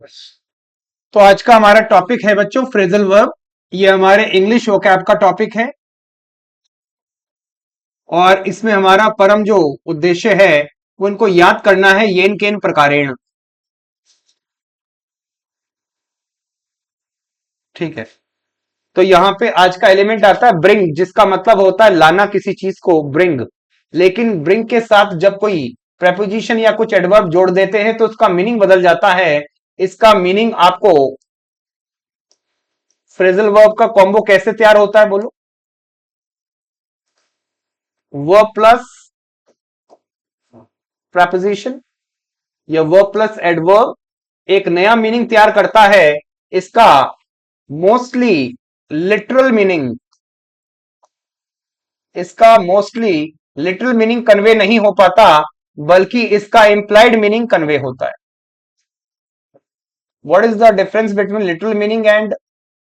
तो आज का हमारा टॉपिक है बच्चों फ्रेजल वर्ब। ये हमारे इंग्लिश वोकैब का टॉपिक है और इसमें हमारा परम जो उद्देश्य है वो इनको याद करना है येन केन प्रकारेण। ठीक है। तो यहाँ पे आज का एलिमेंट आता है ब्रिंग, जिसका मतलब होता है लाना किसी चीज को, ब्रिंग। लेकिन ब्रिंग के साथ जब कोई प्रेपोजिशन या कुछ एडवर्ब जोड़ देते हैं तो उसका मीनिंग बदल जाता है। इसका मीनिंग आपको फ्रेजल वर्ब का कॉम्बो कैसे तैयार होता है बोलो। वर्ब प्लस प्रेपोजिशन या वर्ब प्लस एडवर्ब एक नया मीनिंग तैयार करता है। इसका मोस्टली लिटरल मीनिंग इसका मोस्टली लिटरल मीनिंग कन्वे नहीं हो पाता, बल्कि इसका इंप्लाइड मीनिंग कन्वे होता है। What is the difference between literal meaning and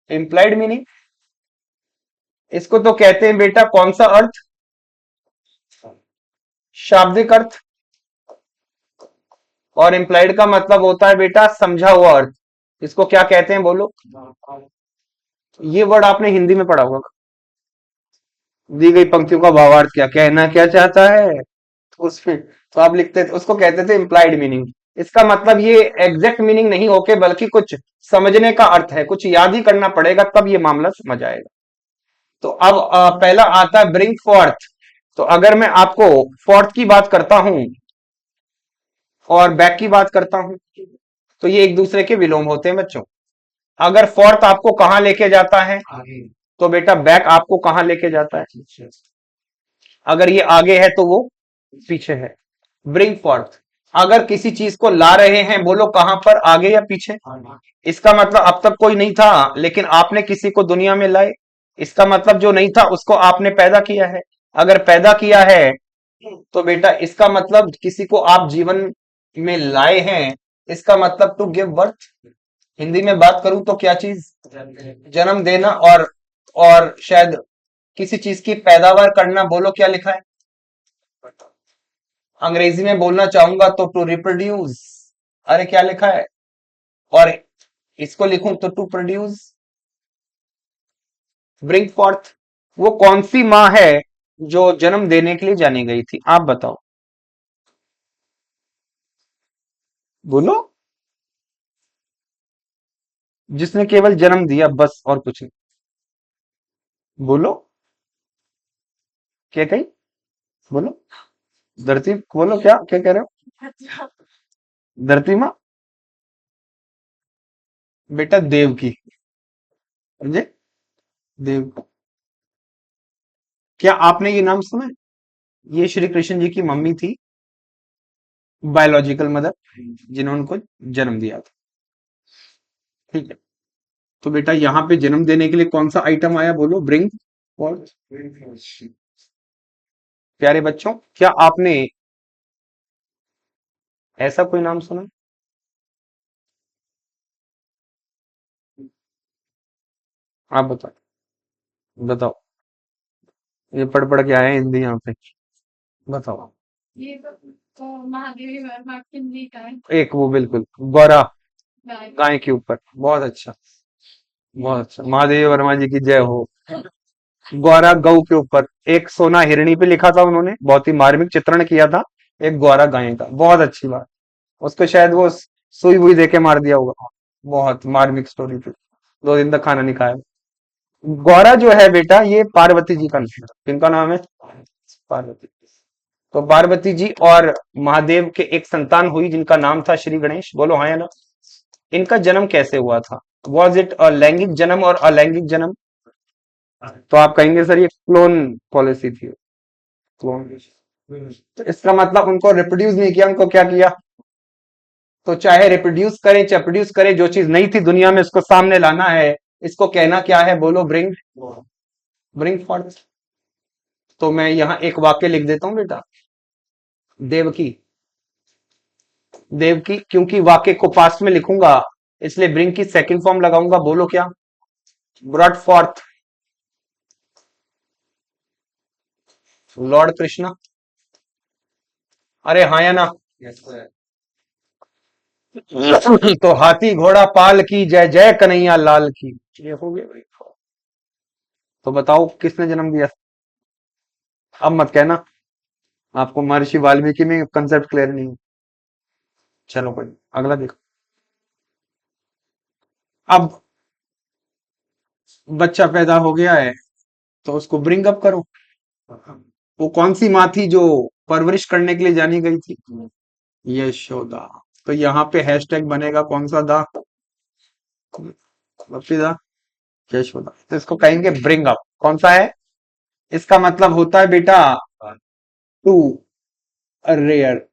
implied meaning? इसको तो कहते हैं बेटा कौन सा अर्थ? शाब्दिक अर्थ। और इंप्लाइड का मतलब होता है बेटा समझा हुआ अर्थ। इसको क्या कहते हैं बोलो? ये वर्ड आपने हिंदी में पढ़ा होगा। दी गई पंक्तियों का भावार्थ क्या कहना क्या चाहता है, तो उसमें तो आप लिखते थे, उसको कहते थे इम्प्लाइड मीनिंग। इसका मतलब ये एग्जैक्ट मीनिंग नहीं होके बल्कि कुछ समझने का अर्थ है, कुछ याद ही करना पड़ेगा तब ये मामला समझ आएगा। तो अब पहला आता है ब्रिंग फोर्थ। तो अगर मैं आपको फोर्थ की बात करता हूं और बैक की बात करता हूं तो ये एक दूसरे के विलोम होते हैं बच्चों। अगर फोर्थ आपको कहां लेके जाता है तो बेटा बैक आपको कहां लेके जाता है। अगर ये आगे है तो वो पीछे है। Bring forth. अगर किसी चीज को ला रहे हैं बोलो कहां पर, आगे या पीछे? इसका मतलब अब तक कोई नहीं था लेकिन आपने किसी को दुनिया में लाए। इसका मतलब जो नहीं था उसको आपने पैदा किया है। अगर पैदा किया है तो बेटा इसका मतलब किसी को आप जीवन में लाए हैं। इसका मतलब टू गिव बर्थ। हिंदी में बात करूं तो क्या चीज? जन्म देना। और शायद किसी चीज की पैदावार करना, बोलो क्या लिखा है? अंग्रेजी में बोलना चाहूंगा तो टू रिप्रोड्यूस। अरे क्या लिखा है? और इसको लिखूं तो टू प्रोड्यूस। Bring forth. वो कौन सी माँ है जो जन्म देने के लिए जानी गई थी, आप बताओ। बोलो। जिसने केवल जन्म दिया बस, और कुछ नहीं। बोलो। क्या कही? बोलो। धरती, बोलो क्या क्या कह रहे हो? धरती माँ? बेटा देव की। समझे? देव। क्या आपने ये नाम सुना है? ये श्री कृष्ण जी की मम्मी थी, बायोलॉजिकल मदर, जिन्होंने उनको जन्म दिया था। ठीक है। तो बेटा यहाँ पे जन्म देने के लिए कौन सा आइटम आया बोलो? ब्रिंग। और प्यारे बच्चों, क्या आपने ऐसा कोई नाम सुना? आप बताओ। बताओ। ये पढ़ पढ़ के आए हैं हिंदी यहाँ पे। बताओ। ये तो महादेवी वर्मा किन्नी का है। एक वो बिल्कुल गौरा, गाय के ऊपर। बहुत अच्छा। बहुत अच्छा, महादेव वर्मा जी की जय हो। गौरा गऊ के ऊपर। एक सोना हिरणी पे लिखा था उन्होंने, बहुत ही मार्मिक चित्रण किया था। एक गौरा गाय का, बहुत अच्छी बात। उसको शायद वो सुई हुई देके मार दिया होगा। बहुत मार्मिक स्टोरी थी। 2 दिन तक खाना नहीं खाया। गौरा जो है बेटा ये पार्वती जी का नाम है। किनका नाम है? पार्वती। तो पार्वती जी और महादेव के एक संतान हुई जिनका नाम था श्री गणेश। बोलो हाँ या ना? इनका जन्म कैसे हुआ था? वॉज इट अ लैंगिक जन्म और अलैंगिक जन्म? तो आप कहेंगे सर ये क्लोन पॉलिसी थी। क्लोन। तो इसका मतलब उनको रिप्रोड्यूस नहीं किया, उनको क्या किया? तो चाहे रिप्रोड्यूस करें चाहे प्रोड्यूस करें, जो चीज नहीं थी दुनिया में उसको सामने लाना है। इसको कहना क्या है बोलो? ब्रिंग। Bring forth. तो मैं यहाँ एक वाक्य लिख देता हूँ बेटा। देवकी। देवकी, क्योंकि वाक्य को पास्ट में लिखूंगा इसलिए ब्रिंग की सेकंड फॉर्म लगाऊंगा। बोलो क्या? Brought forth Lord Krishna. अरे हाँ या ना? तो हाथी घोड़ा पाल की जय जय कन्हैया लाल की। ये हो गया भाई। तो बताओ किसने जन्म दिया? अब मत कहना आपको महर्षि वाल्मीकि में कंसेप्ट क्लियर नहीं है। चलो कोई अगला देखो। अब बच्चा पैदा हो गया है तो उसको ब्रिंग अप करो। वो कौन सी माँ थी जो परवरिश करने के लिए जानी गई थी? यशोदा। तो यहाँ पे हैशटैग बनेगा कौन सा? दा दा यशोदा। तो इसको कहेंगे ब्रिंग अप। कौन सा है? इसका मतलब होता है बेटा टू रेयर।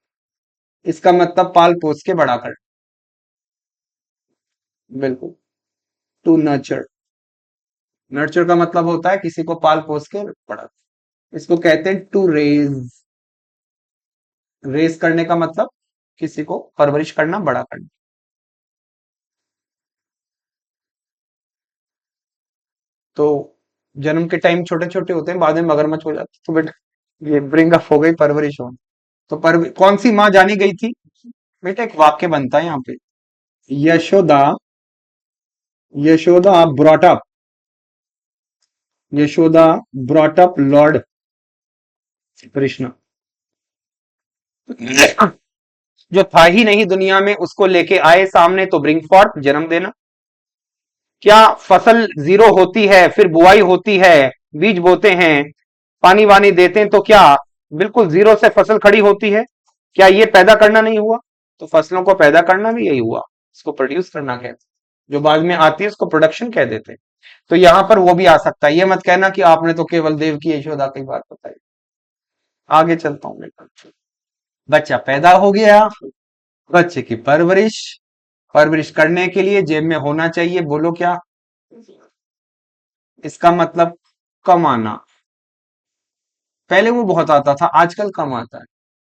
इसका मतलब पाल पोस के बड़ा कर। बिल्कुल। To nurture. नर्चर का मतलब होता है किसी को पाल पोस के बड़ा। इसको कहते हैं टू रेज। रेस करने का मतलब किसी को परवरिश करना, बड़ा करना। तो जन्म के टाइम छोटे छोटे होते हैं, बाद में मगरमच्छ हो जाते हैं। तो बेटा ये ब्रिंग अप हो गई, परवरिश हो। तो कौन सी माँ जानी गई थी? बेटा एक वाक्य बनता है यहाँ पे। Yashoda. Yashoda brought up. Yashoda brought up Lord Krishna. जो था ही नहीं दुनिया में उसको लेके आए सामने, तो ब्रिंग फॉर्थ, जन्म देना। क्या फसल जीरो होती है, फिर बुआई होती है, बीज बोते हैं, पानी वानी देते हैं, तो क्या बिल्कुल जीरो से फसल खड़ी होती है? क्या ये पैदा करना नहीं हुआ? तो फसलों को पैदा करना भी यही हुआ। इसको प्रोड्यूस करना कहते हैं। जो बाद में आती है उसको प्रोडक्शन कह देते हैं। तो यहां पर वो भी आ सकता है। ये मत कहना कि आपने तो केवल देव की यशोदा की बात बताई। आगे चलता हूं बेटा। बच्चा पैदा हो गया। बच्चे की परवरिश। परवरिश करने के लिए जेब में होना चाहिए, बोलो क्या? इसका मतलब कमाना। पहले वो बहुत आता था, आजकल कम आता है।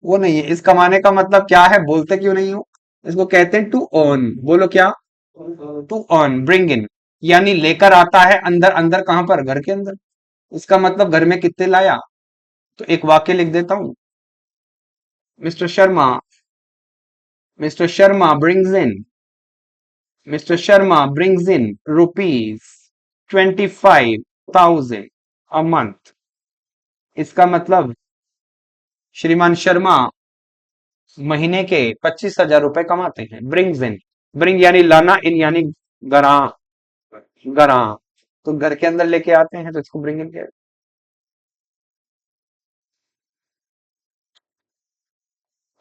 वो नहीं है। इस कमाने का मतलब क्या है? बोलते क्यों नहीं हो? इसको कहते हैं टू अर्न। बोलो क्या? To earn, bring in. यानी लेकर आता है अंदर। अंदर कहां पर? घर के अंदर। इसका मतलब घर में कितने लाया? तो एक वाक्य लिख देता हूं। Mister Sharma. Mister Sharma brings in. Mister Sharma brings in ₹25,000 a month. इसका मतलब श्रीमान शर्मा महीने के 25,000 रुपए कमाते हैं। Brings in. ब्रिंग यानी लाना, इन यानी गरा। गरा। तो घर के अंदर लेके आते हैं तो इसको ब्रिंग इन कहते हैं।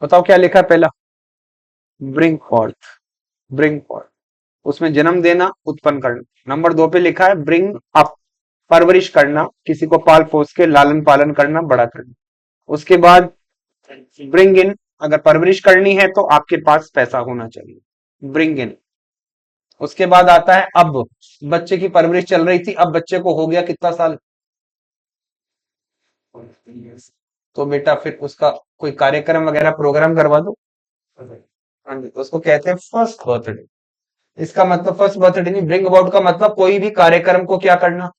बताओ क्या लिखा है पहला? Bring forth. Bring forth. उसमें जन्म देना, उत्पन्न करना। नंबर 2 पे लिखा है ब्रिंग अप। परवरिश करना, किसी को पाल पोस के लालन पालन करना, बड़ा करना। उसके बाद ब्रिंग इन। अगर परवरिश करनी है तो आपके पास पैसा होना चाहिए। Bring in. उसके बाद आता है अब। बच्चे की परवरिश चल रही थी, अब बच्चे को हो गया कितना साल? तो बेटा फिर उसका कोई कार्यक्रम वगैरह प्रोग्राम करवा दो। हाँ जी, उसको कहते हैं फर्स्ट बर्थडे। इसका मतलब फर्स्ट बर्थडे नहीं, ब्रिंग अबाउट का मतलब कोई भी कार्यक्रम को क्या करना?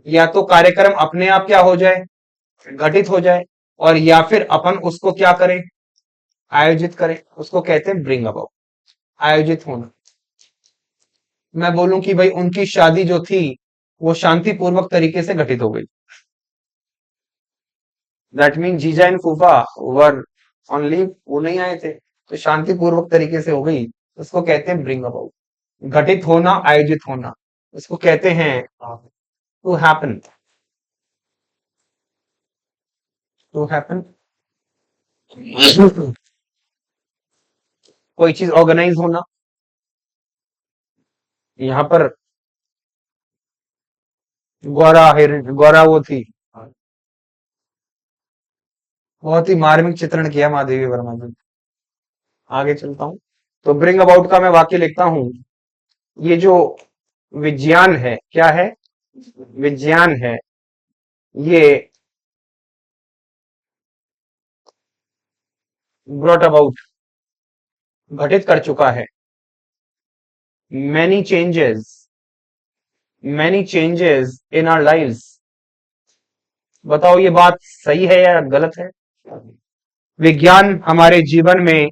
या तो कार्यक्रम अपने आप क्या हो जाए? घटित हो जाए। और या फिर अपन उसको क्या करें? आयोजित करें। उसको कहते हैं ब्रिंग अबाउट। आयोजित होना। मैं बोलूं कि भाई उनकी शादी जो थी वो शांतिपूर्वक तरीके से घटित हो गई। दैट मीन जीजा एंड फूफा वर ऑन लीव, वो नहीं आए थे, तो शांतिपूर्वक तरीके से हो गई। उसको कहते हैं ब्रिंग अबाउट। घटित होना, आयोजित होना। इसको कहते हैं टू हैपन। To happen. कोई चीज ऑर्गेनाइज होना। यहाँ पर गौरा वो थी। बहुत ही मार्मिक चित्रण किया महादेवी वर्मा जी। आगे चलता हूँ। तो ब्रिंग अबाउट का मैं वाक्य लिखता हूँ। ये जो विज्ञान है, क्या है? विज्ञान है। ये ब्रॉट अबाउट, घटित कर चुका है। Many changes. Many changes in our lives. बताओ ये बात सही है या गलत है? विज्ञान हमारे जीवन में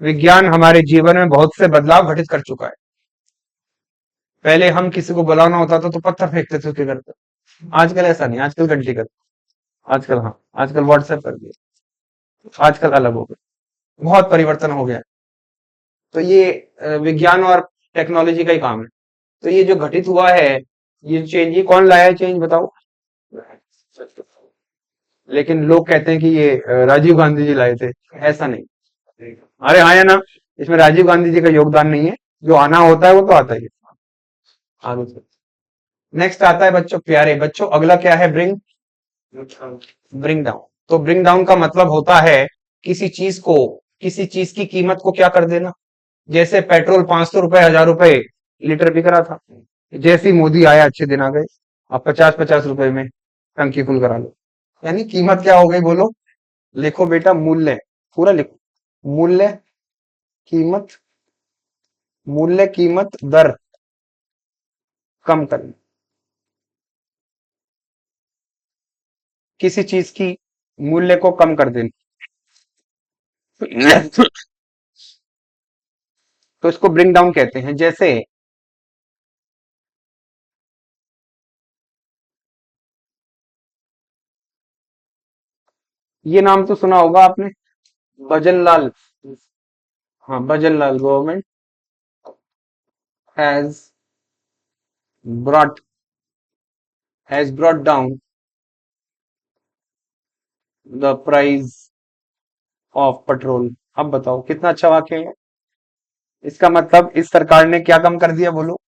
विज्ञान हमारे जीवन में बहुत से बदलाव घटित कर चुका है। पहले हम किसी को बुलाना होता था तो पत्थर फेंकते थे उसके घर पे। आजकल ऐसा नहीं, आजकल घंटी कर, आजकल हाँ, आजकल व्हाट्सएप कर दिया, आजकल अलग हो गया, बहुत परिवर्तन हो गया है। तो ये विज्ञान और टेक्नोलॉजी का ही काम है। तो ये जो घटित हुआ है, ये चेंज, ये कौन लाया है चेंज बताओ? लेकिन लोग कहते हैं कि ये राजीव गांधी जी लाए थे। ऐसा नहीं। अरे हाँ या ना, इसमें राजीव गांधी जी का योगदान नहीं है। जो आना होता है वो तो आता ही है। आगे नेक्स्ट आता है बच्चों, प्यारे बच्चों, अगला क्या है? Bring, bring down. तो ब्रिंग डाउन का मतलब होता है किसी चीज को, किसी चीज की कीमत को क्या कर देना। जैसे पेट्रोल 500 रुपए 1000 रुपए लीटर बिक रहा था, जैसे ही मोदी आया अच्छे दिन आ गए, अब 50-50 रुपए में टंकी फुल करा लो। यानी कीमत क्या हो गई बोलो? लिखो बेटा, मूल्य, पूरा लिखो। मूल्य, कीमत, मूल्य, कीमत, दर कम करना, किसी चीज की मूल्य को कम कर देना। तो इसको ब्रिंग डाउन कहते हैं। जैसे ये नाम तो सुना होगा आपने, भजन लाल। हाँ, Bhajan Lal, government has brought, has brought down the price of petrol. अब बताओ कितना अच्छा वाक्य है। इसका मतलब इस सरकार ने क्या कम कर दिया बोलो?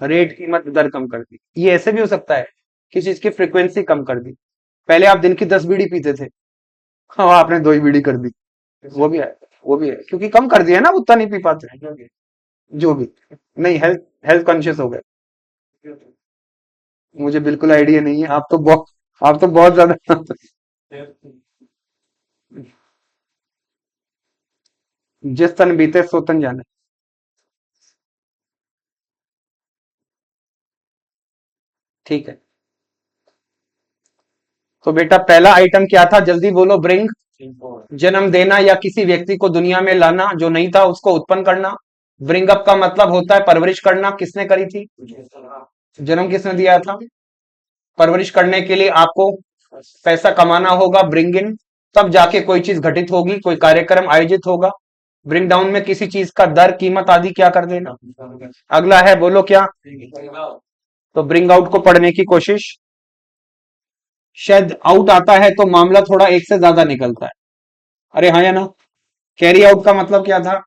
रेट, कीमत, दर कम कर दी। ये ऐसे भी हो सकता है, किसी चीज की फ्रीक्वेंसी कम कर दी। पहले आप दिन की 10 बीड़ी पीते थे, हाँ आपने 2 ही बीड़ी कर दी। वो भी है, वो भी है, क्योंकि कम कर दिया ना, उतना नहीं पी पाते। जो भी, नहीं, हेल्थ, हेल्थ कॉन्शियस हो गए। मुझे बिल्कुल आइडिया नहीं है, आप तो बहुत ज्यादा। जिस तन बीते सो तन जाने। ठीक है। तो बेटा पहला आइटम क्या था, जल्दी बोलो? ब्रिंग, जन्म देना या किसी व्यक्ति को दुनिया में लाना, जो नहीं था उसको उत्पन्न करना। ब्रिंग अप का मतलब होता है परवरिश करना। किसने करी थी? जन्म किसने दिया था? परवरिश करने के लिए आपको पैसा कमाना होगा, ब्रिंग इन, तब जाके कोई चीज घटित होगी, कोई कार्यक्रम आयोजित होगा। ब्रिंग डाउन में किसी चीज का दर, कीमत आदि क्या कर देना। अगला है, बोलो क्या? तो ब्रिंग आउट को पढ़ने की कोशिश। शायद आउट आता है तो मामला थोड़ा एक से ज्यादा निकलता है। अरे हाँ या ना? कैरी आउट का मतलब क्या था?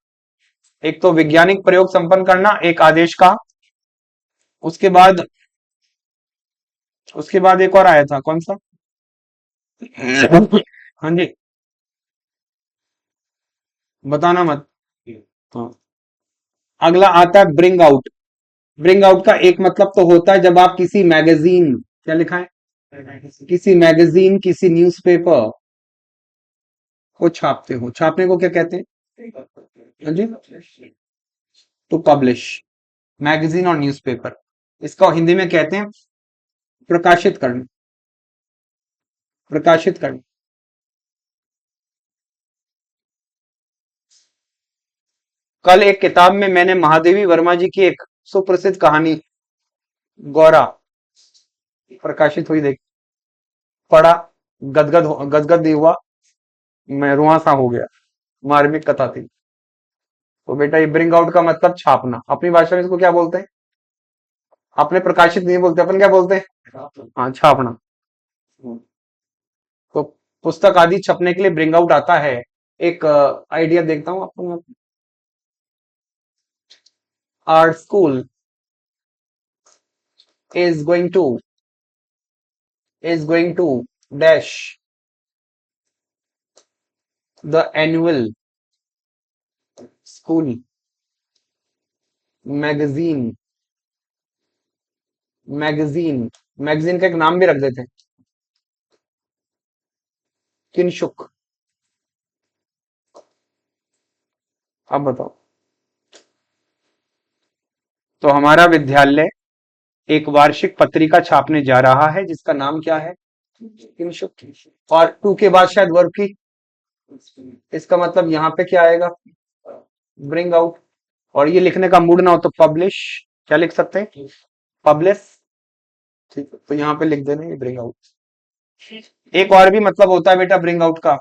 एक तो वैज्ञानिक प्रयोग संपन्न करना एक आदेश का। उसके बाद, उसके बाद एक और आया था, कौन सा? हाँ जी, बताना मत। हाँ, अगला आता है ब्रिंग आउट। ब्रिंग आउट का एक मतलब तो होता है जब आप किसी मैगजीन, क्या लिखा है, किसी मैगजीन, किसी न्यूज़पेपर को छापते हो। छापने को क्या कहते हैं? हाँ जी, टू पब्लिश। मैगजीन और न्यूज़पेपर, इसका हिंदी में कहते हैं प्रकाशित करना, प्रकाशित करना। कल एक किताब में मैंने महादेवी वर्मा जी की एक सुप्रसिद्ध कहानी गौरा प्रकाशित हुई देख, पढ़ा, गदगद नहीं हुआ, मैं रुआंसा हो गया। मार्मिक कथा थी। तो बेटा ये ब्रिंग आउट का मतलब छापना। अपनी भाषा में इसको क्या बोलते हैं? अपने प्रकाशित नहीं बोलते, अपन क्या बोलते हैं? हाँ, छापना। तो पुस्तक आदि छपने के लिए ब्रिंग आउट आता है। एक आइडिया देखता हूँ आपको। Our school is going to is going to dash the annual school magazine, magazine, magazine का एक नाम भी रख देते हैं, किनशुक। अब बताओ। तो हमारा विद्यालय एक वार्षिक पत्रिका छापने जा रहा है जिसका नाम क्या है? किनशुक। और टू के बाद शायद वर्ग की, इसका मतलब यहाँ पे क्या आएगा? Bring out. और ये लिखने का मूड ना हो तो पब्लिश, क्या लिख सकते हैं, पब्लिश। ठीक है, तो यहाँ पे लिख देना ये ब्रिंग आउट। एक और भी मतलब होता है बेटा ब्रिंग आउट का।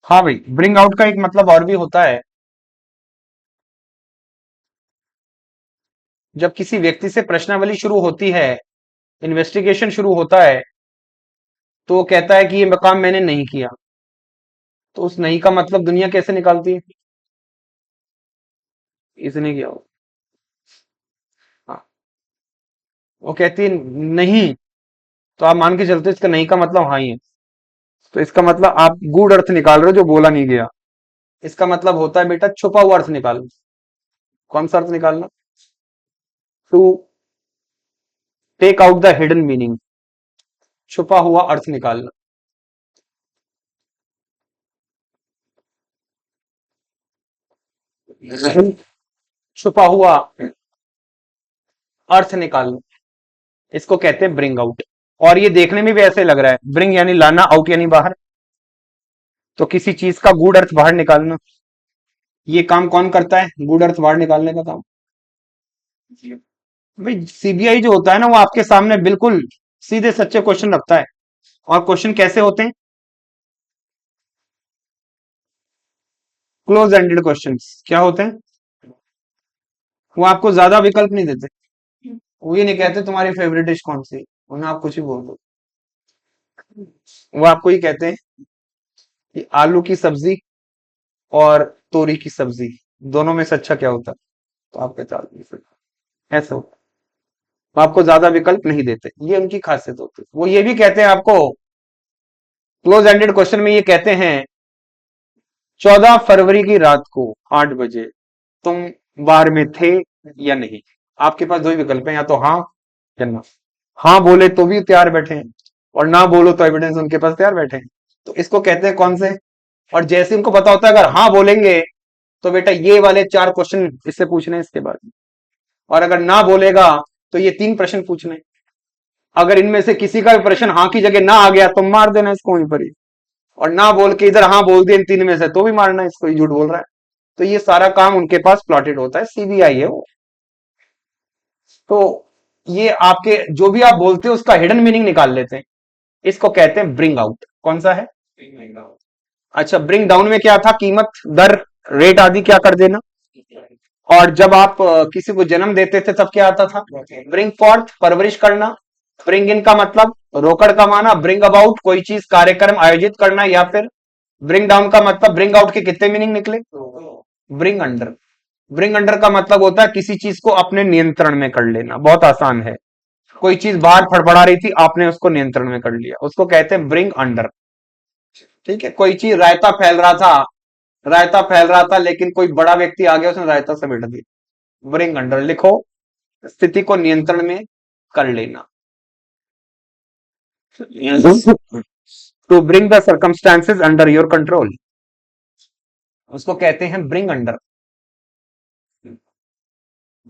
हाँ भाई, ब्रिंग आउट का एक मतलब और भी होता है। जब किसी व्यक्ति से प्रश्नावली शुरू होती है, इन्वेस्टिगेशन शुरू होता है, तो वो कहता है कि ये काम मैंने नहीं किया, तो उस नहीं का मतलब दुनिया कैसे निकालती है, इसने किया हो। हाँ, वो कहती है नहीं, तो आप मान के चलते हो इसका नहीं का मतलब हाँ ही है। तो इसका मतलब आप गूढ़ अर्थ निकाल रहे हो जो बोला नहीं गया। इसका मतलब होता है बेटा छुपा हुआ अर्थ निकालना। कौन सा अर्थ निकालना, to take out the hidden meaning, छुपा हुआ अर्थ निकालना। छुपा हुआ अर्थ निकालना, इसको कहते हैं ब्रिंग आउट। और ये देखने में भी ऐसे लग रहा है, ब्रिंग यानी लाना, आउट यानी बाहर। तो किसी चीज का गूढ़ अर्थ बाहर निकालना, ये काम कौन करता है, गूढ़ अर्थ बाहर निकालने का काम। भाई सीबीआई जो होता है ना, वो आपके सामने बिल्कुल सीधे सच्चे क्वेश्चन रखता है। और क्वेश्चन कैसे होते हैं, क्लोज एंडेड क्वेश्चंस। क्या होते हैं, वो आपको ज्यादा विकल्प नहीं देते। वो ये नहीं कहते तुम्हारी फेवरेट डिश कौन सी, उन्हें आप कुछ ही बोल दो। वो आपको ये कहते हैं कि आलू की सब्जी और तोरी की सब्जी, दोनों में से अच्छा क्या होता है, तो आप कहते हैं आलू की सब्जी। ऐसा होता है। वो आपको ज्यादा विकल्प नहीं देते, ये उनकी खासियत होती है। वो ये भी कहते हैं आपको, क्लोज एंडेड क्वेश्चन में ये कहते हैं 14 फरवरी की रात को 8 बजे तुम बार में थे या नहीं। आपके पास दो ही विकल्प हैं, या तो हाँ या ना। हाँ बोले तो भी तैयार बैठे हैं, और ना बोलो तो एविडेंस उनके पास तैयार बैठे हैं। तो इसको कहते हैं कौन से। और जैसे उनको पता होता है अगर हाँ बोलेंगे तो बेटा ये वाले 4 क्वेश्चन इससे पूछने हैं इसके बाद, और अगर ना बोलेगा तो ये 3 प्रश्न पूछने हैं। अगर इनमें से किसी का भी प्रश्न हाँ की जगह ना आ गया तो मार देना इसको वहीं पर ही, और ना बोल के इधर हाँ बोल दिया इन 3 में से तो भी मारना इसको, ही झूठ बोल रहा है। तो ये सारा काम उनके पास प्लॉटेड होता है, सीबीआई है वो। तो ये आपके जो भी आप बोलते हो उसका हिडन मीनिंग निकाल लेते हैं, इसको कहते हैं ब्रिंग आउट। कौन सा है, अच्छा ब्रिंग डाउन में क्या था, कीमत, दर, रेट आदि क्या कर देना। और जब आप किसी को जन्म देते थे तब क्या आता था, ब्रिंग फॉर्थ, परवरिश करना। ब्रिंग इन का मतलब रोकड़ कमाना। ब्रिंग अबाउट कोई चीज कार्यक्रम आयोजित करना। या फिर ब्रिंग डाउन का मतलब, ब्रिंग आउट के कितने मीनिंग निकले, ब्रिंग अंडर। ब्रिंग अंडर का मतलब होता है किसी चीज को अपने नियंत्रण में कर लेना, बहुत आसान है। कोई चीज बाहर फड़फड़ा रही थी, आपने उसको नियंत्रण में कर लिया, उसको कहते हैं ब्रिंग अंडर। ठीक है, कोई चीज रायता फैल रहा था, रायता फैल रहा था लेकिन कोई बड़ा व्यक्ति आ गया उसने रायता समेट दिया, ब्रिंग अंडर। लिखो, स्थिति को नियंत्रण में कर लेना। To bring the circumstances under your control, उसको कहते हैं ब्रिंग अंडर,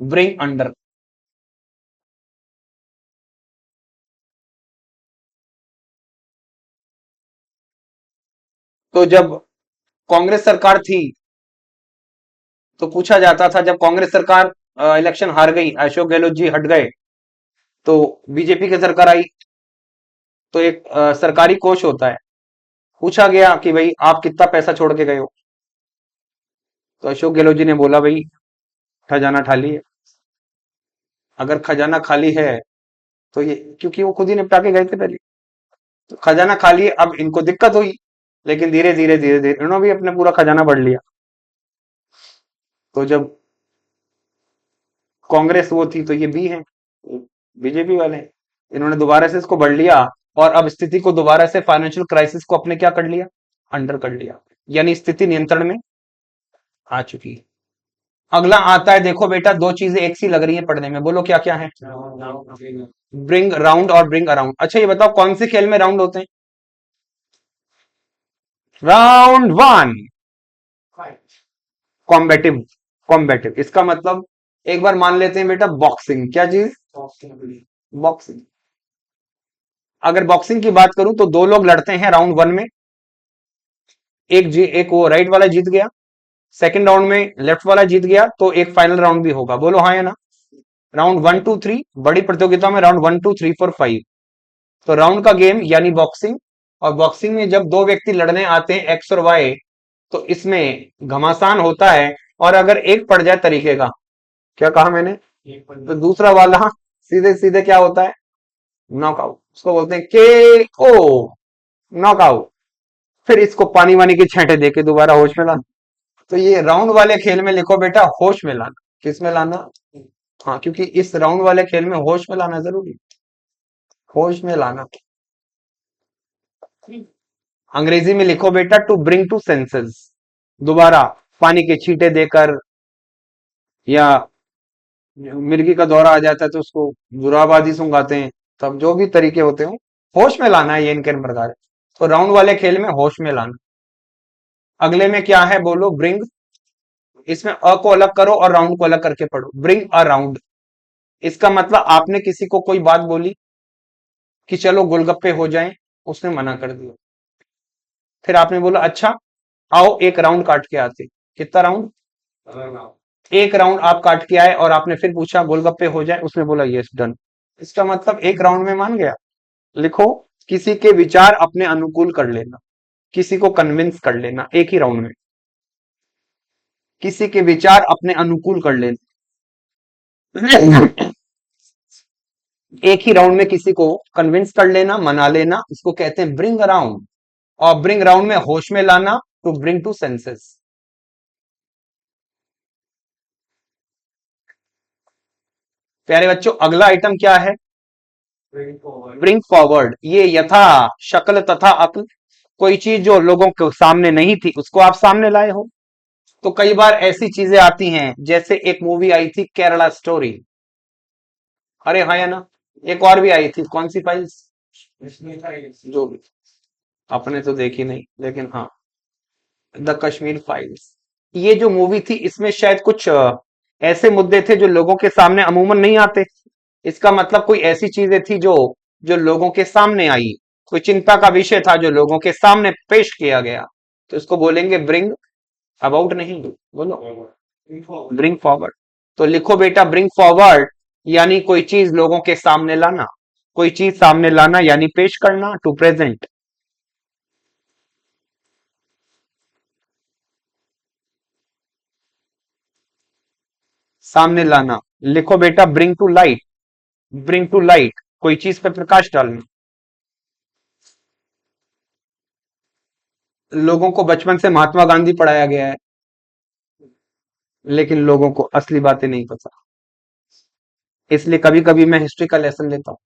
ब्रिंग अंडर। तो जब कांग्रेस सरकार थी तो पूछा जाता था, जब कांग्रेस सरकार इलेक्शन हार गई, अशोक गहलोत जी हट गए, तो बीजेपी की सरकार आई, तो एक सरकारी कोष होता है, पूछा गया कि भाई आप कितना पैसा छोड़ के गए हो, तो अशोक गहलोत जी ने बोला भाई खजाना खाली है। अगर खजाना खाली है तो ये, क्योंकि वो खुद ही निपटा के गए थे पहले, तो खजाना खाली है, अब इनको दिक्कत हुई, लेकिन धीरे धीरे धीरे धीरे इन्होंने भी अपना पूरा खजाना बढ़ लिया। तो जब कांग्रेस वो थी तो ये भी है, बीजेपी वाले हैं। इन्होंने दोबारा से इसको बढ़ लिया, और अब स्थिति को दोबारा से फाइनेंशियल क्राइसिस को अपने क्या कर लिया, अंडर कर लिया, यानी स्थिति नियंत्रण में आ चुकी है। अगला आता है, देखो बेटा दो चीजें एक सी लग रही हैं पढ़ने में, बोलो क्या क्या है। ब्रिंग राउंड और ब्रिंग अराउंड। अच्छा ये बताओ कौन से खेल में राउंड होते हैं। राउंड वन कॉम्बेटिव, कॉम्बेटिव इसका मतलब, एक बार मान लेते हैं बेटा बॉक्सिंग, क्या चीज, बॉक्सिंग। अगर बॉक्सिंग की बात करूं तो दो लोग लड़ते हैं राउंड वन में, एक वो राइट वाला जीत गया, सेकंड राउंड में लेफ्ट वाला जीत गया, तो एक फाइनल राउंड भी होगा, बोलो हाँ या ना। राउंड 1 2 3 बड़ी प्रतियोगिता में राउंड 1 2 3 4 5, तो राउंड का गेम यानी बॉक्सिंग। और बॉक्सिंग में जब दो व्यक्ति लड़ने आते हैं एक्स और वाई, तो इसमें घमासान होता है, और अगर एक पड़ जाए तरीके का, क्या कहा मैंने, तो दूसरा वाला सीधे सीधे क्या होता है, नॉकआउट, उसको बोलते हैं के ओ, नॉकआउट। फिर इसको पानी वानी के छेंटे देके दोबारा होश में लाना। तो ये राउंड वाले खेल में लिखो बेटा होश में लाना, किस में लाना, हाँ क्योंकि इस राउंड वाले खेल में होश में लाना जरूरी, होश में लाना। अंग्रेजी में लिखो बेटा टू ब्रिंग टू सेंसेस, दोबारा पानी के छींटे देकर, या मिर्गी का दौरा आ जाता है तो उसको जुराबादी सुंगाते हैं, तब जो भी तरीके होते हो, होश में लाना है, ये इनके प्रकार है। तो राउंड वाले खेल में होश में लाना। अगले में क्या है बोलो, ब्रिंग। इसमें अ को अलग करो और राउंड को अलग करके पढ़ो, ब्रिंग अ राउंड। इसका मतलब आपने किसी को कोई बात बोली कि चलो गोलगप्पे हो जाएं, उसने मना कर दिया, फिर आपने बोला अच्छा आओ एक राउंड काट के आते, कितना राउंड, एक राउंड आप काट के आए, और आपने फिर पूछा गोलगप्पे हो जाए, उसने बोला यस डन। इसका मतलब एक राउंड में मान गया। लिखो किसी के विचार अपने अनुकूल कर लेना, किसी को कन्विंस कर लेना एक ही राउंड में, किसी के विचार अपने अनुकूल कर लेना एक ही राउंड में किसी को कन्विंस कर लेना, मना लेना, इसको कहते हैं ब्रिंग अराउंड। और ब्रिंग राउंड में होश में लाना, टू ब्रिंग टू सेंसेस। प्यारे बच्चों अगला आइटम क्या है, ब्रिंग फॉरवर्ड। ये यथा शक्ल तथा अक्ल, कोई चीज जो लोगों के सामने नहीं थी उसको आप सामने लाए हो। तो कई बार ऐसी चीजें आती हैं, जैसे एक मूवी आई थी केरला स्टोरी, अरे हाँ या ना, एक और भी आई थी, कौन सी फाइल्स, जो भी, आपने तो देखी नहीं लेकिन हाँ, द कश्मीर फाइल्स। ये जो मूवी थी इसमें शायद कुछ ऐसे मुद्दे थे जो लोगों के सामने अमूमन नहीं आते। इसका मतलब कोई ऐसी चीजें थी जो जो लोगों के सामने आई, कोई चिंता का विषय था जो लोगों के सामने पेश किया गया, तो इसको बोलेंगे ब्रिंग अबाउट, नहीं बोलो ब्रिंग फॉरवर्ड। तो लिखो बेटा ब्रिंग फॉरवर्ड यानी कोई चीज लोगों के सामने लाना, कोई चीज सामने लाना यानी पेश करना, टू प्रेजेंट। सामने लाना, लिखो बेटा bring to light, bring to light कोई चीज पे प्रकाश डालना। लोगों को बचपन से महात्मा गांधी पढ़ाया गया है, लेकिन लोगों को असली बातें नहीं पता, इसलिए कभी कभी मैं हिस्ट्री का लेसन लेता हूँ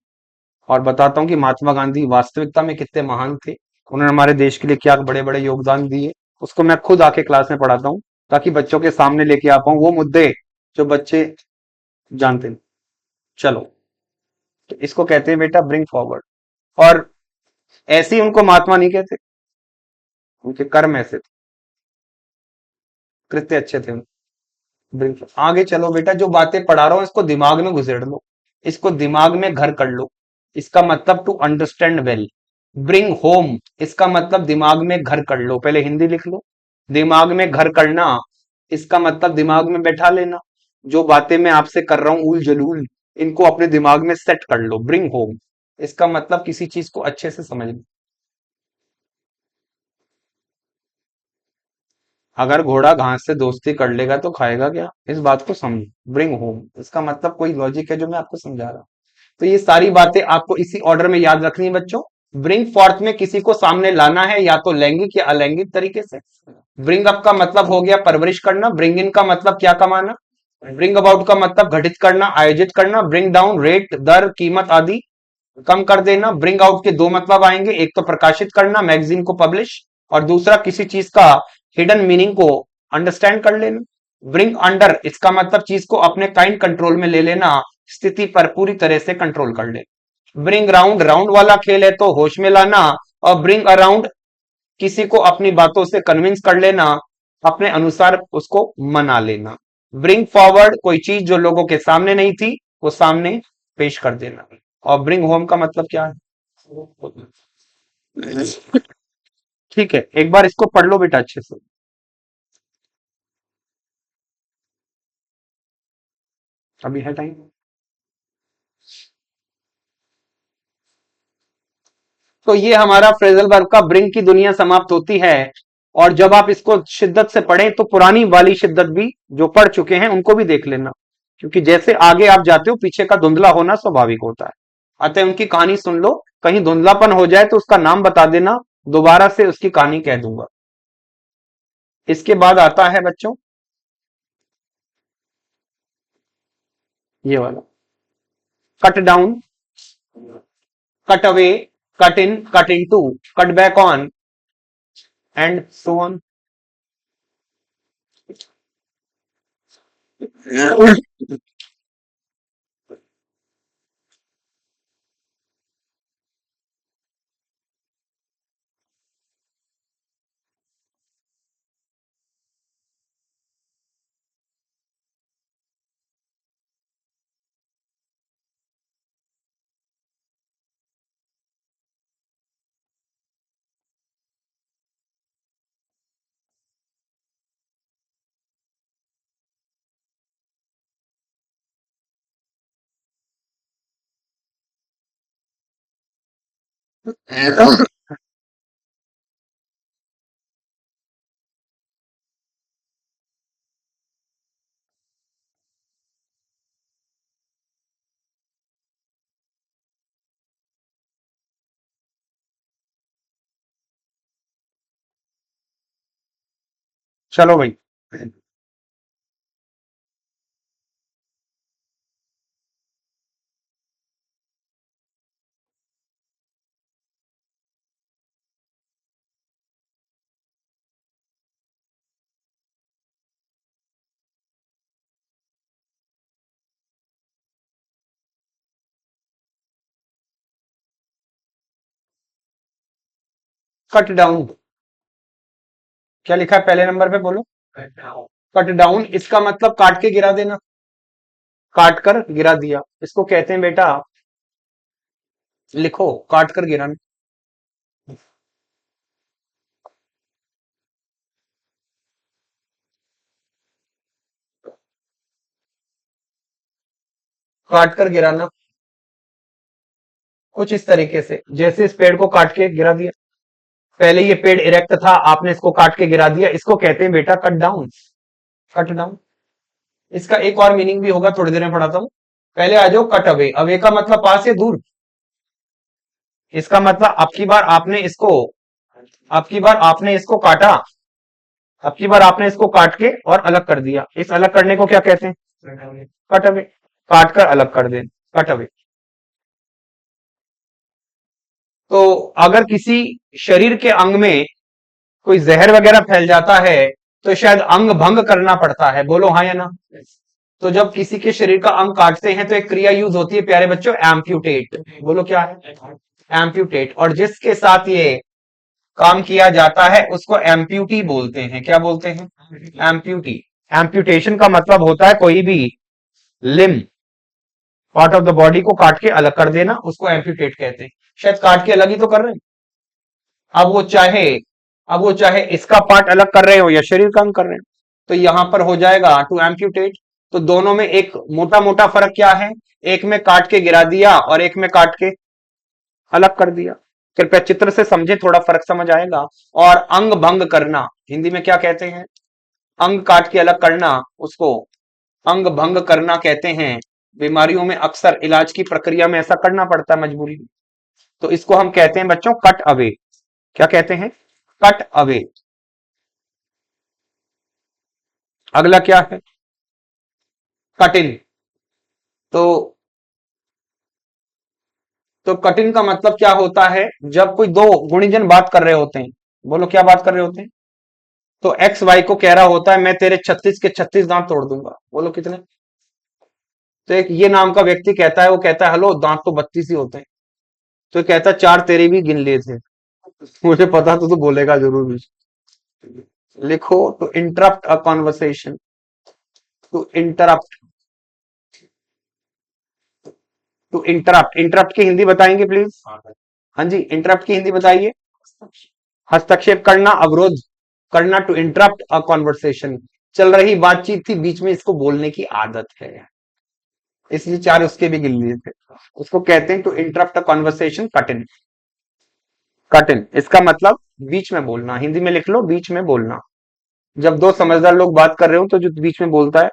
और बताता हूँ कि महात्मा गांधी वास्तविकता में कितने महान थे, उन्होंने हमारे देश के लिए क्या बड़े बड़े योगदान दिए। उसको मैं खुद आके क्लास में पढ़ाता हूँ, ताकि बच्चों के सामने लेके आ पाऊँ वो मुद्दे जो बच्चे जानते नहीं। चलो, तो इसको कहते हैं बेटा ब्रिंग फॉरवर्ड। और ऐसे ही उनको महात्मा नहीं कहते, उनके कर्म ऐसे थे, कृत्य अच्छे थे उनके। आगे चलो बेटा, जो बातें पढ़ा रहा हूं इसको दिमाग में घुसेड़ लो, इसको दिमाग में घर कर लो। इसका मतलब to understand well. Bring home, इसका मतलब दिमाग में घर कर लो, पहले हिंदी लिख लो। दिमाग में घर करना, इसका मतलब दिमाग में बैठा लेना। जो बातें मैं आपसे कर रहा हूं उल जलूल, इनको अपने दिमाग में सेट कर लो। ब्रिंग होम, इसका मतलब किसी चीज को अच्छे से समझ लो। अगर घोड़ा घास से दोस्ती कर लेगा तो खाएगा क्या, इस बात को समझो। ब्रिंग होम, इसका मतलब कोई लॉजिक है जो मैं आपको समझा रहा हूं। तो ये सारी बातें आपको इसी ऑर्डर में याद रखनी है बच्चों। ब्रिंग फॉर्थ में किसी को सामने लाना है, या तो लैंगिक या अलैंगिक तरीके से। ब्रिंग अप का मतलब हो गया परवरिश करना। ब्रिंग इन का मतलब क्या कमाना। ब्रिंग अबाउट का मतलब घटित करना, आयोजित करना। ब्रिंग डाउन रेट, दर, कीमत आदि कम कर देना। ब्रिंग आउट के दो मतलब आएंगे, एक तो प्रकाशित करना, मैगजीन को पब्लिश, और दूसरा किसी चीज का हिडन मीनिंग को अंडरस्टैंड कर लेना। ब्रिंग अंडर, इसका मतलब चीज को अपने काइंड कंट्रोल में ले लेना, स्थिति पर पूरी तरह से कंट्रोल कर लेना। ब्रिंग राउंड, राउंड वाला खेल है तो होश में लाना। और ब्रिंग अराउंड, किसी को अपनी बातों से कन्विंस कर लेना, अपने अनुसार उसको मना लेना। ब्रिंग फॉरवर्ड, कोई चीज जो लोगों के सामने नहीं थी वो सामने पेश कर देना। और ब्रिंग होम का मतलब क्या है। ठीक है, एक बार इसको पढ़ लो बेटा अच्छे से। अभी है टाइम। तो ये हमारा फ्रेजल वर्ब का ब्रिंग की दुनिया समाप्त होती है। और जब आप इसको शिद्दत से पढ़ें तो पुरानी वाली शिद्दत भी जो पढ़ चुके हैं उनको भी देख लेना, क्योंकि जैसे आगे आप जाते हो पीछे का धुंधला होना स्वाभाविक होता है। अतः उनकी कहानी सुन लो, कहीं धुंधलापन हो जाए तो उसका नाम बता देना, दोबारा से उसकी कहानी कह दूंगा। इसके बाद आता है बच्चों ये वाला, cut down, cut away, cut in, cut into, cut back on, and so on. चलो भाई, कट डाउन, क्या लिखा है पहले नंबर पे बोलो। कट डाउन, इसका मतलब काट के गिरा देना, काट कर गिरा दिया, इसको कहते हैं बेटा, लिखो, काट कर गिराना। काट कर गिराना कुछ इस तरीके से, जैसे इस पेड़ को काट के गिरा दिया। पहले ये पेड़ इरेक्ट था, आपने इसको काट के गिरा दिया, इसको कहते हैं बेटा कट डाउन। कट डाउन, इसका एक और मीनिंग भी होगा, थोड़ी देर में पढ़ाता हूं। पहले आ जाओ कट अवे, अवे का मतलब पास या दूर। इसका मतलब अब की बार आपने इसको काटा, अब की बार आपने इसको काट के और अलग कर दिया, इस अलग करने को क्या कहते हैं, कट अवे। काट कर अलग कर दे, कट अवे। तो अगर किसी शरीर के अंग में कोई जहर वगैरह फैल जाता है तो शायद अंग भंग करना पड़ता है, बोलो हाँ या ना। तो जब किसी के शरीर का अंग काटते हैं तो एक क्रिया यूज होती है प्यारे बच्चों, एम्प्यूटेट, बोलो क्या है, एम्प्यूटेट। और जिसके साथ ये काम किया जाता है उसको एम्प्यूटी बोलते हैं, क्या बोलते हैं, एम्प्यूटी। एम्प्यूटेशन का मतलब होता है कोई भी लिम, पार्ट ऑफ द बॉडी को काट के अलग कर देना, उसको एम्प्यूटेट कहते हैं। शायद काट के अलग ही तो कर रहे हैं। अब वो चाहे अब वो चाहे इसका पार्ट अलग कर रहे हो या शरीर का अंग कर रहे हो, तो यहां पर हो जाएगा टू एम्प्यूटेट। तो दोनों में एक मोटा मोटा फर्क क्या है? एक में काट के गिरा दिया और एक में काट के अलग कर दिया। कृपया चित्र से समझे, थोड़ा फर्क समझ आएगा। और अंग भंग करना हिंदी में क्या कहते हैं? अंग काट के अलग करना, उसको अंग भंग करना कहते हैं। बीमारियों में अक्सर इलाज की प्रक्रिया में ऐसा करना पड़ता है मजबूरी में। तो इसको हम कहते हैं बच्चों कट अवे। क्या कहते हैं? Cut away. अगला क्या है? Cut in. तो कट इन का मतलब क्या होता है? जब कोई दो गुणीजन बात कर रहे होते हैं, बोलो क्या बात कर रहे होते हैं? तो एक्स वाई को कह रहा होता है मैं तेरे 36 के 36 दांत तोड़ दूंगा। बोलो कितने? तो एक ये नाम का व्यक्ति कहता है, वो कहता है हेलो दांत तो 32 ही होते हैं। तो ये कहता है चार तेरे भी गिन लिए थे। मुझे पता तो तू बोलेगा जरूर भी। लिखो to interrupt a conversation. To interrupt. To interrupt, interrupt की हिंदी बताएंगे प्लीज? हाँ जी, इंटरप्ट की हिंदी बताइए। हस्तक्षेप करना, अवरोध करना। टू इंटरप्ट अ कॉन्वर्सेशन, चल रही बातचीत थी बीच में इसको बोलने की आदत है, इसलिए चार उसके भी गिन लिए थे। उसको कहते हैं to interrupt a conversation, cut in. Cut in इसका मतलब बीच में बोलना। हिंदी में लिख लो बीच में बोलना। जब दो समझदार लोग बात कर रहे हो तो जो बीच में बोलता है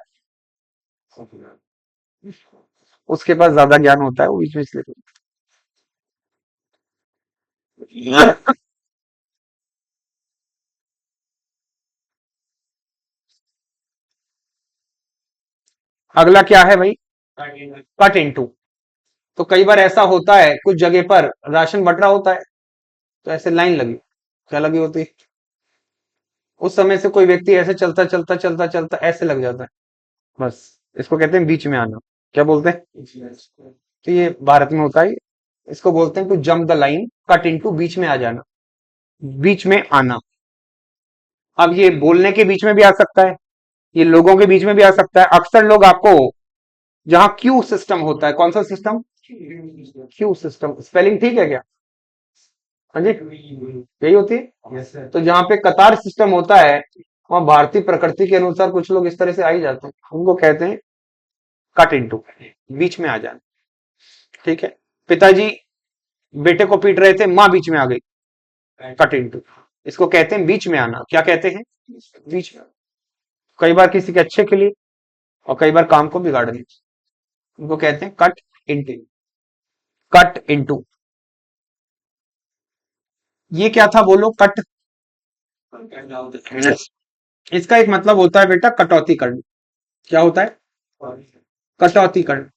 उसके पास ज्यादा ज्ञान होता है, वो बीच में इसलिए बोलता है। अगला क्या है भाई? Cut into. तो कई बार ऐसा होता है कुछ जगह पर राशन बट रहा होता है, तो ऐसे लाइन लगी, क्या लगी होती है? उस समय से कोई व्यक्ति ऐसे चलता चलता चलता चलता ऐसे लग जाता है, बस इसको कहते हैं बीच में आना। क्या बोलते हैं? तो ये भारत में होता है। इसको बोलते हैं to jump the line, cut into, बीच में आ जाना, बीच में आना। अब ये बोलने के बीच में भी आ सकता है, ये लोगों के बीच में भी आ सकता है। अक्सर लोग आपको जहां क्यू सिस्टम होता है, कौन सा सिस्टम? Q system. स्पेलिंग ठीक है क्या? हाँ जी, यही होती है। तो जहां पे कतार सिस्टम होता है वहां भारतीय प्रकृति के अनुसार कुछ लोग इस तरह से आ ही जाते हैं, उनको कहते हैं कट इनटू, बीच में आ जाना। ठीक है, पिताजी बेटे को पीट रहे थे, माँ बीच में आ गई, कट इनटू। इसको कहते हैं बीच में आना। क्या कहते हैं? बीच में। कई बार किसी के अच्छे के लिए और कई बार काम को बिगाड़ने, उनको कहते हैं कट इनटू। कट इनटू, ये क्या था बोलो? कट। इसका एक मतलब होता है बेटा कटौती करना। क्या होता है? कटौती करना,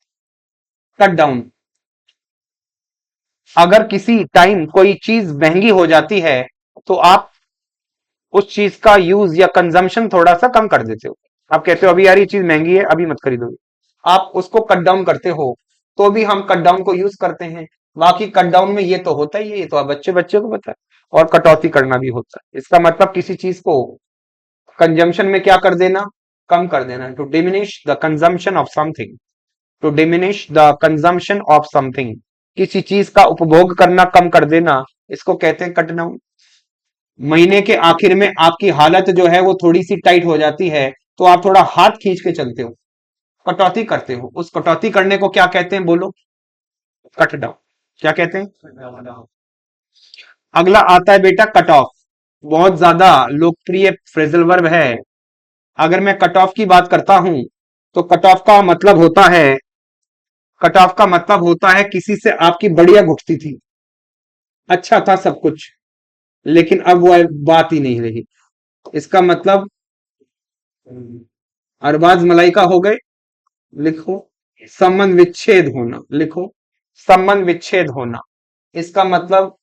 कट डाउन। अगर किसी टाइम कोई चीज महंगी हो जाती है तो आप उस चीज का यूज या कंजम्पशन थोड़ा सा कम कर देते हो। आप कहते हो अभी यार ये चीज महंगी है, अभी मत खरीदो। आप उसको कट डाउन करते हो, तो भी हम कट डाउन को यूज करते हैं। बाकी कट डाउन में ये तो होता ही है, ये तो आप बच्चे बच्चे को पता है। और कटौती करना भी होता है। इसका मतलब किसी चीज को कंजम्पशन में क्या कर देना? कम कर देना। To diminish the consumption of something. To diminish the consumption of something, किसी चीज का उपभोग करना कम कर देना, इसको कहते हैं कट डाउन। महीने के आखिर में आपकी हालत जो है वो थोड़ी सी टाइट हो जाती है, तो आप थोड़ा हाथ खींच के चलते हो, कटौती करते हो। उस कटौती करने को क्या कहते हैं बोलो? Cut down. क्या कहते हैं? अगला आता है बेटा कट ऑफ। बहुत ज्यादा लोकप्रिय फ्रेजल वर्ब है। अगर मैं कट ऑफ की बात करता हूं तो कट ऑफ का मतलब होता है, कट ऑफ का मतलब होता है किसी से आपकी बढ़िया घुटती थी, अच्छा था सब कुछ, लेकिन अब वो बात ही नहीं रही। इसका मतलब अरबाज मलाई का हो गए। लिखो संबंध विच्छेद होना। लिखो संबंध विच्छेद होना। इसका मतलब,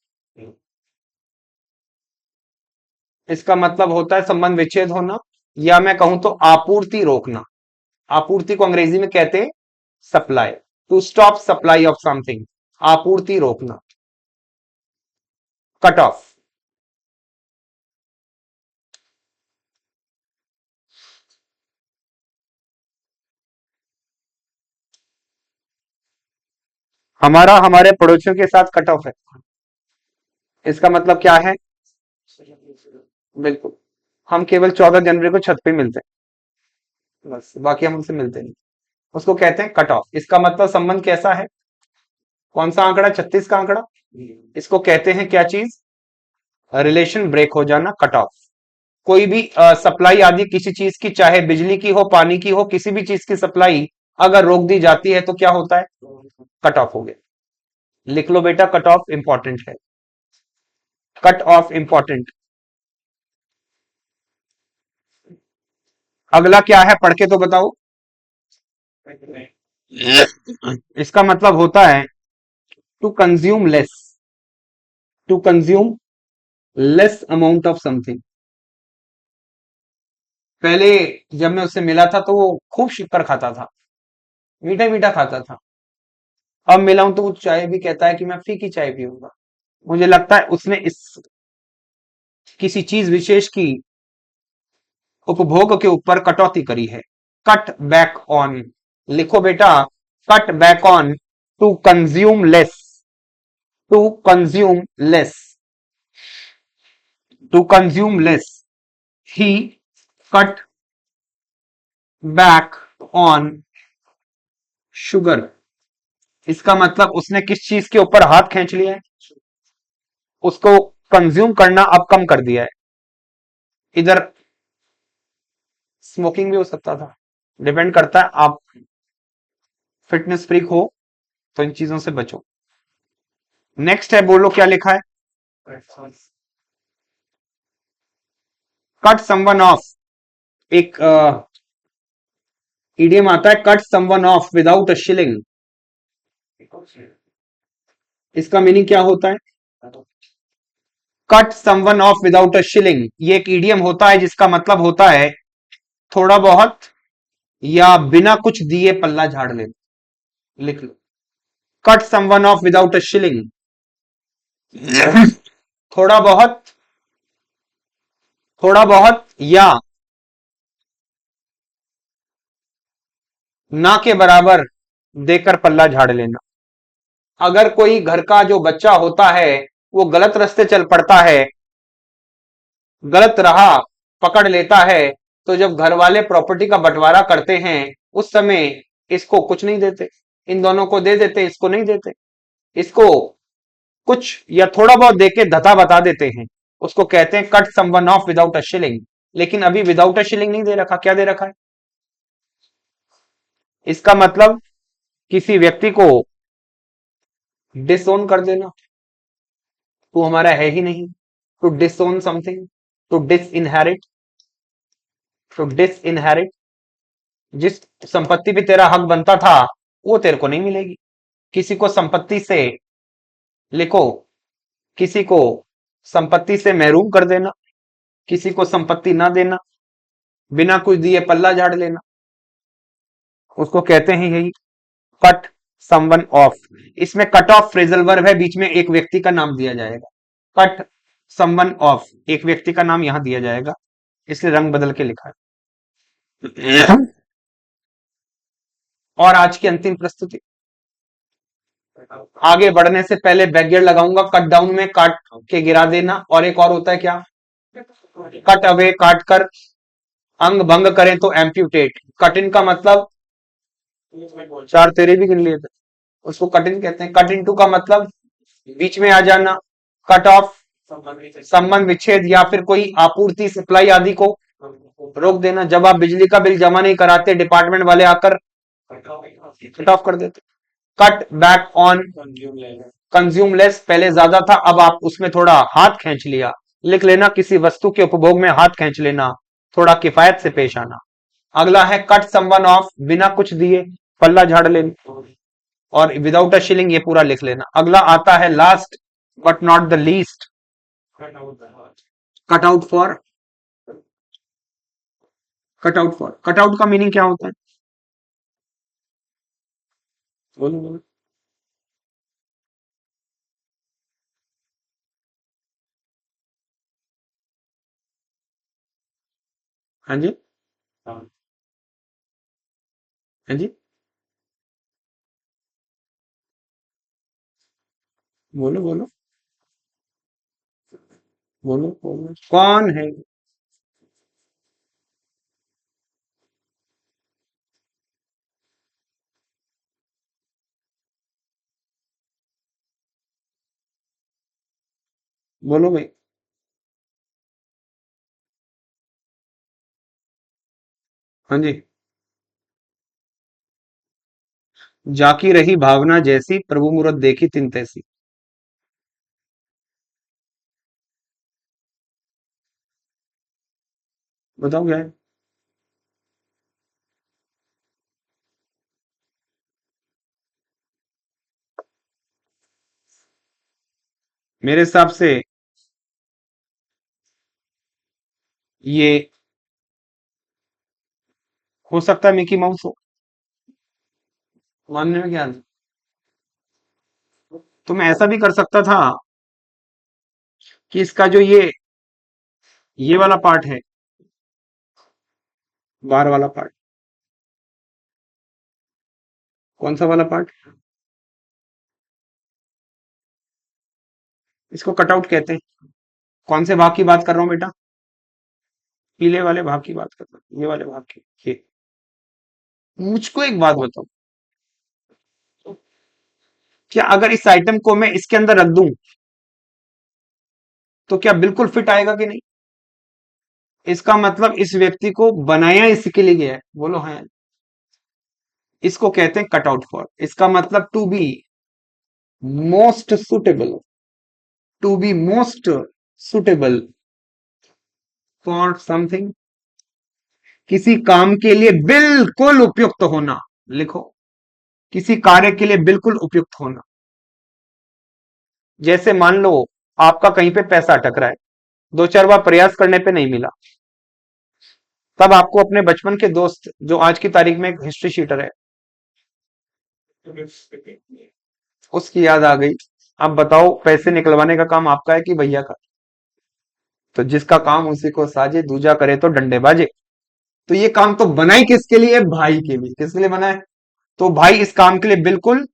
इसका मतलब होता है संबंध विच्छेद होना, या मैं कहूं तो आपूर्ति रोकना। आपूर्ति को अंग्रेजी में कहते हैं supply. To stop supply of something, आपूर्ति रोकना, कट ऑफ। हमारा हमारे पड़ोसियों के साथ कट ऑफ है, इसका मतलब क्या है? बिल्कुल, हम केवल 14 जनवरी को छत पे मिलते हैं। बस, बाकी हम उनसे मिलते नहीं। उसको कहते हैं कट ऑफ। इसका मतलब संबंध कैसा है? कौन सा आंकड़ा? 36 का आंकड़ा। इसको कहते हैं क्या चीज? रिलेशन ब्रेक हो जाना, कट ऑफ। कोई भी सप्लाई आदि किसी चीज की, चाहे बिजली की हो, पानी की हो, किसी भी चीज की सप्लाई अगर रोक दी जाती है तो क्या होता है? कट ऑफ हो गया। लिख लो बेटा, कट ऑफ इंपॉर्टेंट है। Cut off important. अगला क्या है, पढ़ के तो बताओ। इसका मतलब होता है to consume less. To consume less amount of something. पहले जब मैं उससे मिला था तो वो खूब शक्कर खाता था, मीठा मीठा खाता था। अब मिला हूं तो वो चाय भी कहता है कि मैं फीकी चाय पीऊंगा। मुझे लगता है उसने इस किसी चीज विशेष की उपभोग के ऊपर कटौती करी है। Cut back on. लिखो बेटा, cut back on, to consume less. To consume less. To consume less. He cut back on sugar. इसका मतलब उसने किस चीज के ऊपर हाथ खींच लिया है? उसको कंज्यूम करना अब कम कर दिया है। इधर स्मोकिंग भी हो सकता था, डिपेंड करता है। आप फिटनेस फ्रीक हो तो इन चीजों से बचो। नेक्स्ट है, बोलो क्या लिखा है? Cut someone off. एक इडियम आता है, cut someone off without a shilling. इसका मीनिंग क्या होता है? Cut someone off without a shilling, ये एक इडियम होता है जिसका मतलब होता है थोड़ा बहुत या बिना कुछ दिए पल्ला झाड़ ले। लिख लो, cut someone off without a shilling. थोड़ा बहुत, थोड़ा बहुत या ना के बराबर देकर पल्ला झाड़ लेना। अगर कोई घर का जो बच्चा होता है वो गलत रास्ते चल पड़ता है, गलत राह पकड़ लेता है, तो जब घर वाले प्रॉपर्टी का बंटवारा करते हैं उस समय इसको कुछ नहीं देते, इन दोनों को दे देते, इसको नहीं देते। इसको कुछ या थोड़ा बहुत देके धता बता देते हैं। उसको कहते हैं cut someone off without a shilling. लेकिन अभी विदाउट अ शिलिंग नहीं दे रखा, क्या दे रखा है? इसका मतलब किसी व्यक्ति को डिसोन कर देना। तू हमारा है ही नहीं। To disown something, to disinherit. To disinherit. जिस संपत्ति पे तेरा हक बनता था वो तेरे को नहीं मिलेगी। किसी को संपत्ति से, लिखो, किसी को संपत्ति से महरूम कर देना, किसी को संपत्ति ना देना, बिना कुछ दिए पल्ला झाड़ लेना, उसको कहते हैं यही कट समवन ऑफ। इसमें कट ऑफ फ्रेजल वर्ब है, बीच में एक व्यक्ति का नाम दिया जाएगा। कट समवन ऑफ, एक व्यक्ति का नाम यहां दिया जाएगा, इसलिए रंग बदल के लिखा है। और आज की अंतिम प्रस्तुति। आगे बढ़ने से पहले बैकगियर लगाऊंगा। कट डाउन में काट के गिरा देना, और एक और होता है क्या? कट अवे, काट कर। अंग भंग करें तो एम्प्यूटेट। कट इन का मतलब, चार तेरे भी गिन लिए थे, उसको कट इन कहते हैं। कट इनटू का मतलब बीच में आ जाना। कट ऑफ संबंध विच्छेद या फिर कोई आपूर्ति सप्लाई आदि को रोक देना। जब आप बिजली का बिल जमा नहीं कराते, डिपार्टमेंट वाले आकर कट ऑफ कर देते। Cut back on consume less, पहले ज्यादा था अब आप उसमें थोड़ा हाथ खींच लिया। लिख लेना, किसी वस्तु के उपभोग में हाथ खींच लेना, थोड़ा किफायत से पेश आना। अगला है कट समवन ऑफ, बिना कुछ दिए पल्ला झाड़ लेना, और विदाउट अ शिलिंग, ये पूरा लिख लेना। अगला आता है last but not the least, cut out for. Cut out for, cut out का मीनिंग क्या होता है? बोलो बोलो। हाँ जी, हाँ जी, बोलो बोलो बोलो बोलो, कौन है? बोलो भाई। हाँ जी। जाकी रही भावना जैसी, प्रभु मूरत देखी तिन तैसी। बताओ क्या है। मेरे हिसाब से ये हो सकता है मिकी माउस हो। मानने में क्या है? तो मैं ऐसा भी कर सकता था कि इसका जो ये वाला पार्ट है, बार वाला पार्ट, कौन सा वाला पार्ट, इसको कटआउट कहते हैं। कौन से भाग की बात कर रहा हूं बेटा? पीले वाले भाग की बात कर रहा हूं, ये वाले भाग की। ये मुझको एक बात बताओ, क्या अगर इस आइटम को मैं इसके अंदर रख दूं तो क्या बिल्कुल फिट आएगा कि नहीं? इसका मतलब इस व्यक्ति को बनाया इसके लिए गया है। बोलो हाँ। इसको कहते हैं कटआउट फॉर। इसका मतलब to be most suitable, to be most suitable for something, किसी काम के लिए बिल्कुल उपयुक्त होना। लिखो, किसी कार्य के लिए बिल्कुल उपयुक्त होना। जैसे मान लो आपका कहीं पे पैसा अटक रहा है, दो चार बार प्रयास करने पे नहीं मिला, तब आपको अपने बचपन के दोस्त जो आज की तारीख में एक हिस्ट्री शीटर है, उसकी याद आ गई। अब बताओ पैसे निकलवाने का काम आपका है कि भैया का? तो जिसका काम उसी को साजे, दूजा करे तो डंडे बाजे। तो ये काम तो बना ही किसके लिए? भाई के लिए। किसके लिए बना है? तो भाई इस काम के लिए बिल्कुल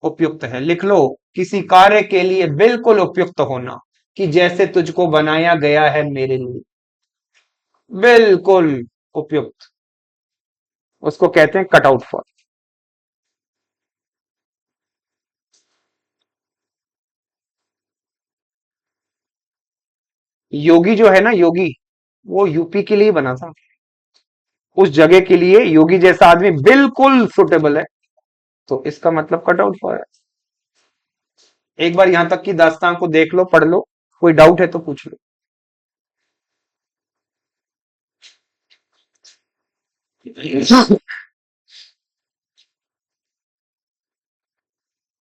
उपयुक्त है। लिख लो, किसी कार्य के लिए बिल्कुल उपयुक्त होना, कि जैसे तुझको बनाया गया है मेरे लिए, बिल्कुल उपयुक्त, उसको कहते हैं कट आउट फॉर। योगी जो है ना, योगी, वो यूपी के लिए बना था। उस जगह के लिए योगी जैसा आदमी बिल्कुल सुटेबल है, तो इसका मतलब कट आउट फॉर है। एक बार यहां तक की दास्तान को देख लो, पढ़ लो, कोई डाउट है तो पूछ लो।